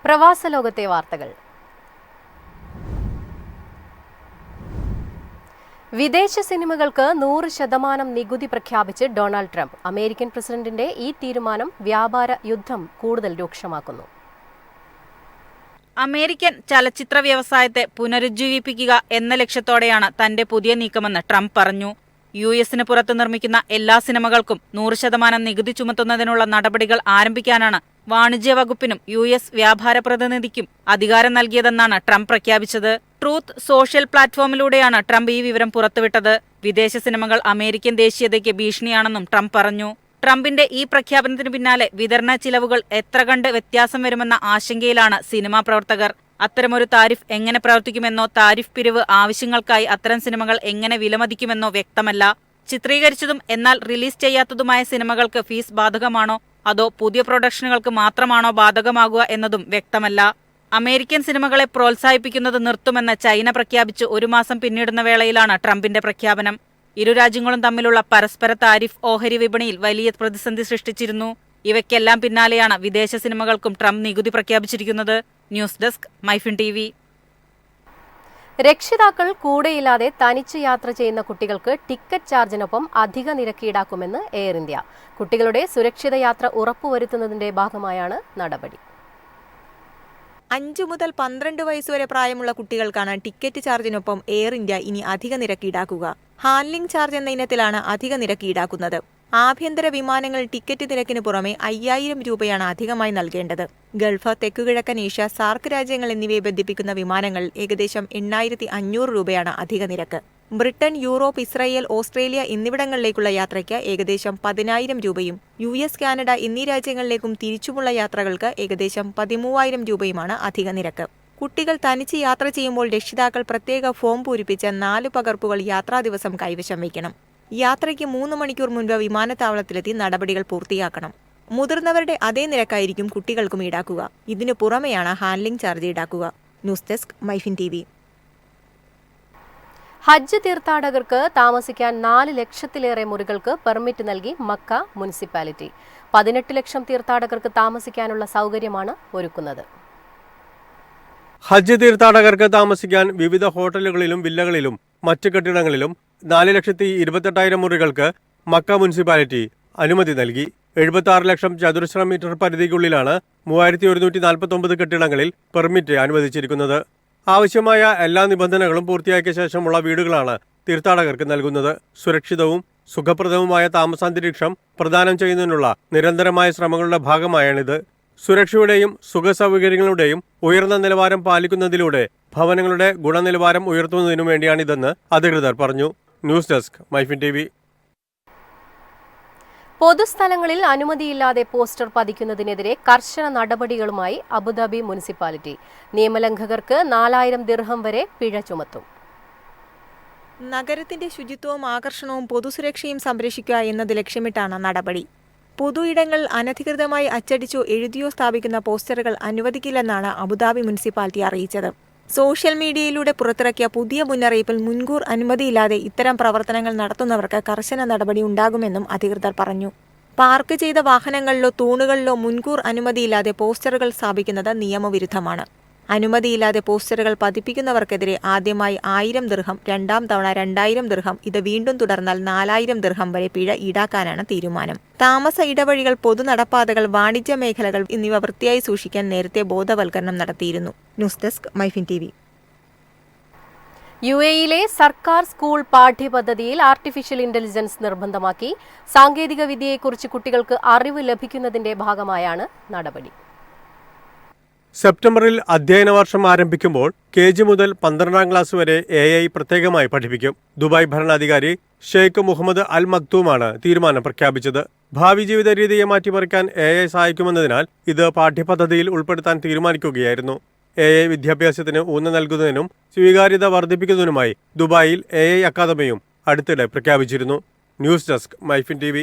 പ്രവാസ ലോകത്തെ വാർത്തകൾ. വിദേശ സിനിമകൾക്ക് 100% നികുതി പ്രഖ്യാപിച്ച് ഡൊണാൾഡ് ട്രംപ്. അമേരിക്കൻ പ്രസിഡന്റിന്റെ ഈ തീരുമാനം വ്യാപാര യുദ്ധം കൂടുതൽ രൂക്ഷമാക്കുന്നു. അമേരിക്കൻ ചലച്ചിത്ര വ്യവസായത്തെ പുനരുജ്ജീവിപ്പിക്കുക എന്ന ലക്ഷ്യത്തോടെയാണ് തന്റെ പുതിയ നീക്കമെന്ന് ട്രംപ് പറഞ്ഞു. യുഎസിന് പുറത്ത് നിർമ്മിക്കുന്ന എല്ലാ സിനിമകൾക്കും 100% നികുതി ചുമത്തുന്നതിനുള്ള നടപടികൾ ആരംഭിക്കാനാണ് വാണിജ്യ വകുപ്പിനും യുഎസ് വ്യാപാര പ്രതിനിധിക്കും അധികാരം നൽകിയതെന്നാണ് ട്രംപ് പ്രഖ്യാപിച്ചത്. ട്രൂത്ത് സോഷ്യൽ പ്ലാറ്റ്ഫോമിലൂടെയാണ് ട്രംപ് ഈ വിവരം പുറത്തുവിട്ടത്. വിദേശ സിനിമകൾ അമേരിക്കൻ ദേശീയതയ്ക്ക് ഭീഷണിയാണെന്നും ട്രംപ് പറഞ്ഞു. ട്രംപിന്റെ ഈ പ്രഖ്യാപനത്തിന് പിന്നാലെ വിതരണ ചിലവുകൾ എത്ര കണ്ട് വ്യത്യാസം വരുമെന്ന ആശങ്കയിലാണ് സിനിമാ പ്രവർത്തകർ. അത്തരമൊരു താരിഫ് എങ്ങനെ പ്രവർത്തിക്കുമെന്നോ താരിഫ് പിരിവ് ആവശ്യങ്ങൾക്കായി അത്തരം സിനിമകൾ എങ്ങനെ വിലമതിക്കുമെന്നോ വ്യക്തമല്ല. ചിത്രീകരിച്ചതും എന്നാൽ റിലീസ് ചെയ്യാത്തതുമായ സിനിമകൾക്ക് ഫീസ് ബാധകമാണോ അതോ പുതിയ പ്രൊഡക്ഷനുകൾക്ക് മാത്രമാണോ ബാധകമാകുക എന്നതും വ്യക്തമല്ല. അമേരിക്കൻ സിനിമകളെ പ്രോത്സാഹിപ്പിക്കുന്നത് നിർത്തുമെന്ന് ചൈന പ്രഖ്യാപിച്ച് 1 മാസം പിന്നിടുന്ന വേളയിലാണ് ട്രംപിന്റെ പ്രഖ്യാപനം. ഇരു രാജ്യങ്ങളും തമ്മിലുള്ള പരസ്പര താരിഫ് ഓഹരി വിപണിയിൽ വലിയ പ്രതിസന്ധി സൃഷ്ടിച്ചിരുന്നു. ഇവയ്ക്കെല്ലാം പിന്നാലെയാണ് വിദേശ സിനിമകൾക്കും ട്രംപ് നികുതി പ്രഖ്യാപിച്ചിരിക്കുന്നത്. News desk MyFin TV. രക്ഷിതാക്കൾ കൂടെയില്ലാതെ തനിച്ച് യാത്ര ചെയ്യുന്ന കുട്ടികൾക്ക് ടിക്കറ്റ് ചാർജിനൊപ്പം അധിക നിരക്ക് ഈടാക്കുമെന്ന് എയർ ഇന്ത്യ. കുട്ടികളുടെ സുരക്ഷിത യാത്ര ഉറപ്പുവരുത്തുന്നതിന്റെ ഭാഗമായാണ് നടപടി. 5 മുതൽ 12 വയസ്സുവരെ പ്രായമുള്ള കുട്ടികൾക്കാണ് ടിക്കറ്റ് ചാർജിനൊപ്പം എയർ ഇന്ത്യ ഇനി അധിക നിരക്ക് ഈടാക്കുക. ഹാൻഡ്ലിംഗ് ചാർജ് എന്ന ഇനത്തിലാണ് അധിക നിരക്ക് ഈടാക്കുന്നത്. ആഭ്യന്തര വിമാനങ്ങൾ ടിക്കറ്റ് നിരക്കിന് പുറമെ 5000 രൂപയാണ് അധികമായി നൽകേണ്ടത്. ഗൾഫ്, തെക്കുകിഴക്കൻ ഏഷ്യ, സാർക്ക് രാജ്യങ്ങൾ എന്നിവയെ ബന്ധിപ്പിക്കുന്ന വിമാനങ്ങൾ ഏകദേശം 8500 രൂപയാണ് അധിക നിരക്ക്. ബ്രിട്ടൻ, യൂറോപ്പ്, ഇസ്രായേൽ, ഓസ്ട്രേലിയ എന്നിവിടങ്ങളിലേക്കുള്ള യാത്രയ്ക്ക് ഏകദേശം 10000 രൂപയും US, കാനഡ എന്നീ രാജ്യങ്ങളിലേക്കും തിരിച്ചുമുള്ള യാത്രകൾക്ക് ഏകദേശം 13000 രൂപയുമാണ് അധിക നിരക്ക്. കുട്ടികൾ തനിച്ച് യാത്ര ചെയ്യുമ്പോൾ രക്ഷിതാക്കൾ പ്രത്യേക ഫോം പൂരിപ്പിച്ച 4 പകർപ്പുകൾ യാത്രാ ദിവസം കൈവശം വയ്ക്കണം. യാത്രയ്ക്ക് 3 മണിക്കൂർ മുൻപ് വിമാനത്താവളത്തിലെത്തി നടപടികൾ പൂർത്തിയാക്കണം. മുതിർന്നവരുടെ അതേ നിരക്കായിരിക്കും കുട്ടികൾക്കും ഈടാക്കുക. ഇതിനു പുറമെയാണ് ഹാൻഡ്ലിംഗ് ചാർജ് ഈടാക്കുക. News desk MyFin TV. ഹജ്ജ് തീർത്ഥാടകർക്ക് താമസിക്കാൻ 4 ലക്ഷത്തിലേറെ മുറികൾക്ക് പെർമിറ്റ് നൽകി മക്ക മുനിസിപ്പാലിറ്റി. 18 ലക്ഷം തീർത്ഥാടകർക്ക് താമസിക്കാനുള്ള സൗകര്യമാണ് ഒരുക്കുന്നത്. ഹജ്ജ് തീർത്ഥാടകർക്ക് താമസിക്കാൻ വിവിധ ഹോട്ടലുകളിലും വില്ലകളിലും മറ്റ് കെട്ടിടങ്ങളിലും 4,28,000 മുറികൾക്ക് മക്ക മുനിസിപ്പാലിറ്റി അനുമതി നൽകി. 76 ലക്ഷം ചതുരശ്ര മീറ്റർ പരിധിക്കുള്ളിലാണ് 3149 കെട്ടിടങ്ങളിൽ പെർമിറ്റ് അനുവദിച്ചിരിക്കുന്നത്. ആവശ്യമായ എല്ലാ നിബന്ധനകളും പൂർത്തിയാക്കിയ ശേഷമുള്ള വീടുകളാണ് തീർത്ഥാടകർക്ക് നൽകുന്നത്. സുരക്ഷിതവും സുഖപ്രദവുമായ താമസാന്തരീക്ഷം പ്രദാനം ചെയ്യുന്നതിനുള്ള നിരന്തരമായ ശ്രമങ്ങളുടെ ഭാഗമായാണിത്. സുരക്ഷയുടെയും സുഖസൗകര്യങ്ങളുടെയും ഉയർന്ന നിലവാരം പാലിക്കുന്നതിലൂടെ ഭവനങ്ങളുടെ ഗുണനിലവാരം ഉയർത്തുന്നതിനു വേണ്ടിയാണിതെന്ന് അധികൃതർ പറഞ്ഞു. News desk MyFin TV. പൊതുസ്ഥലങ്ങളിൽ അനുമതിയില്ലാതെ പോസ്റ്റർ പതിക്കുന്നതിനെതിരെ കർശന നടപടികളുമായി അബുദാബി മുനിസിപ്പാലിറ്റി. നിയമലംഘകർക്ക് 4000 ദിർഹം വരെ പിഴ ചുമത്തും. നഗരത്തിന്റെ ശുചിത്വവും ആകർഷണവും പൊതുസുരക്ഷയും സംരക്ഷിക്കുക എന്നത് ലക്ഷ്യമിട്ടാണ് നടപടി. പൊതു ഇടങ്ങൾ അനധികൃതമായി അച്ചടിച്ചോ എഴുതിയോ സ്ഥാപിക്കുന്ന പോസ്റ്ററുകൾ അനുവദിക്കില്ലെന്നാണ് അബുദാബി മുനിസിപ്പാലിറ്റി അറിയിച്ചത്. സോഷ്യൽ മീഡിയയിലൂടെ പുറത്തിറക്കിയ പുതിയ മുന്നറിയിപ്പിൽ മുൻകൂർ അനുമതിയില്ലാതെ ഇത്തരം പ്രവർത്തനങ്ങൾ നടത്തുന്നവർക്ക് കർശന നടപടി ഉണ്ടാകുമെന്നും അധികൃതർ പറഞ്ഞു. പാർക്ക് ചെയ്ത വാഹനങ്ങളിലോ തൂണുകളിലോ മുൻകൂർ അനുമതിയില്ലാതെ പോസ്റ്ററുകൾ സ്ഥാപിക്കുന്നത് നിയമവിരുദ്ധമാണ്. അനുമതിയില്ലാതെ പോസ്റ്ററുകൾ പതിപ്പിക്കുന്നവർക്കെതിരെ ആദ്യമായി 1000 ദിർഹം, രണ്ടാം തവണ 2000 ദിർഹം, ഇത് വീണ്ടും തുടർന്നാൽ 4000 ദിർഹം വരെ പിഴ ഈടാക്കാനാണ് തീരുമാനം. താമസ ഇടവഴികൾ, പൊതുനടപ്പാതകൾ, വാണിജ്യ മേഖലകൾ എന്നിവ വൃത്തിയായി സൂക്ഷിക്കാൻ നേരത്തെ ബോധവൽക്കരണം നടത്തിയിരുന്നു. News desk MyFin TV. UAE-യിലെ സർക്കാർ സ്കൂൾ പാഠ്യപദ്ധതിയിൽ ആർട്ടിഫിഷ്യൽ ഇന്റലിജൻസ് നിർബന്ധമാക്കി. സാങ്കേതിക വിദ്യയെക്കുറിച്ച് കുട്ടികൾക്ക് അറിവ് ലഭിക്കുന്നതിന്റെ ഭാഗമായാണ് നടപടി. സെപ്റ്റംബറിൽ അധ്യയന വർഷം ആരംഭിക്കുമ്പോൾ KG മുതൽ 12ാം ക്ലാസ് വരെ AI പ്രത്യേകമായി പഠിപ്പിക്കും. ദുബായ് ഭരണാധികാരി ഷെയ്ഖ് മുഹമ്മദ് അൽ മക്തൂമാണ് തീരുമാനം പ്രഖ്യാപിച്ചത്. ഭാവി ജീവിത രീതിയെ മാറ്റിമറിക്കാൻ AI സഹായിക്കുമെന്നതിനാൽ ഇത് പാഠ്യപദ്ധതിയിൽ ഉൾപ്പെടുത്താൻ തീരുമാനിക്കുകയായിരുന്നു. AI വിദ്യാഭ്യാസത്തിന് ഊന്നൽ നൽകുന്നതിനും സ്വീകാര്യത വർദ്ധിപ്പിക്കുന്നതിനുമായി ദുബായിൽ AI അക്കാദമിയും അടുത്തിടെ പ്രഖ്യാപിച്ചിരുന്നു. News desk MyFin TV.